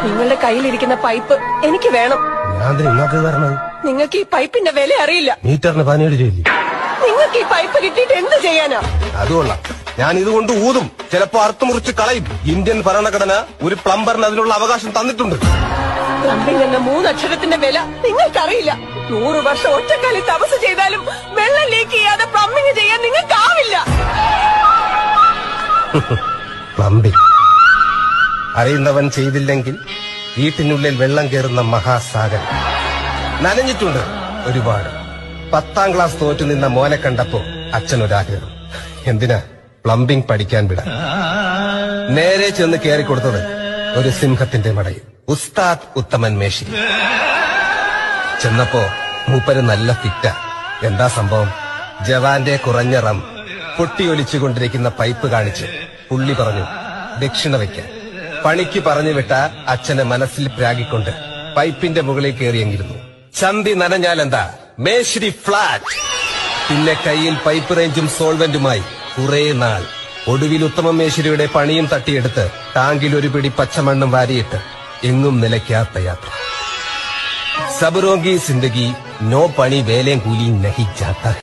നിങ്ങളുടെ കയ്യിലിരിക്കുന്ന പൈപ്പ് എനിക്ക് വേണം. ഞാൻ നിങ്ങൾക്ക് തരണത്? നിങ്ങൾക്ക് ഈ പൈപ്പിന്റെ വില അറിയില്ല. മീറ്ററിന് 17 രൂപയില്ലേ? നിങ്ങൾക്ക് ഈ പൈപ്പ് കിട്ടിയിട്ട് എന്ത് ചെയ്യാനാ? അതുകൊള്ളാം, ഞാൻ ഇതുകൊണ്ട് ഊതും, ചിലപ്പോ അറുത്തുമുറിച്ച് കളയും. ഇന്ത്യൻ ഭരണഘടന ഒരു പ്ലംബറിന് അതിനുള്ള അവകാശം തന്നിട്ടുണ്ട്. പ്ലംബിംഗ് എന്ന 3 അക്ഷരത്തിന്റെ വില നിങ്ങൾക്കറിയില്ല. 100 വർഷം ഒറ്റക്കാലി തപസ് ചെയ്താലും വെള്ളം ലീക്ക് ചെയ്യാതെ പ്ലംബിംഗ് ചെയ്യാൻ നിങ്ങൾക്കാവില്ല. പ്ലംബിംഗ് അറിയുന്നവൻ ചെയ്തില്ലെങ്കിൽ വീട്ടിനുള്ളിൽ വെള്ളം കയറുന്ന മഹാസാഗരം. നനഞ്ഞിട്ടുണ്ട് ഒരുപാട്. 10ാം ക്ലാസ് തോറ്റു നിന്ന മോനെ കണ്ടപ്പോ അച്ഛനൊരാഗ്രഹം, എന്തിനാ പ്ലംബിംഗ് പഠിക്കാൻ വിടാൻ. നേരെ ചെന്ന് കയറിക്കൊടുത്തത് ഒരു സിംഹത്തിന്റെ മടയിൽ, ഉസ്താദ് ഉത്തമൻ മേശിരി. ചെന്നപ്പോ മൂപ്പര് നല്ല ഫിറ്റ. എന്താ സംഭവം? ജവാന്റെ കുറഞ്ഞ റം പൊട്ടിയൊലിച്ചുകൊണ്ടിരിക്കുന്ന പൈപ്പ് കാണിച്ച് പുള്ളി പറഞ്ഞു ദക്ഷിണ വയ്ക്കാൻ. പണിക്ക് പറഞ്ഞു വിട്ട അച്ഛനെ മനസ്സിൽ പ്രാഗിക്കൊണ്ട് പൈപ്പിന്റെ മുകളിൽ കയറിയെങ്കിരുന്നു. ചന്തി നനഞ്ഞാലെന്താ, മേശിരി ഫ്ലാറ്റ്. പിന്നെ കയ്യിൽ പൈപ്പ് റേഞ്ചും സോൾവെന്റുമായി കുറെ നാൾ. ഒടുവിൽ ഉത്തമ മേശിരിയുടെ പണിയും തട്ടിയെടുത്ത് ടാങ്കിൽ ഒരു പിടി പച്ചമണ്ണും വാരിയിട്ട് എങ്ങും നിലയ്ക്കാത്ത യാത്ര. സബറോങ്കി സിന്ദഗി നോ പണി വേലേം കൂലി നഹി ജാത്ത.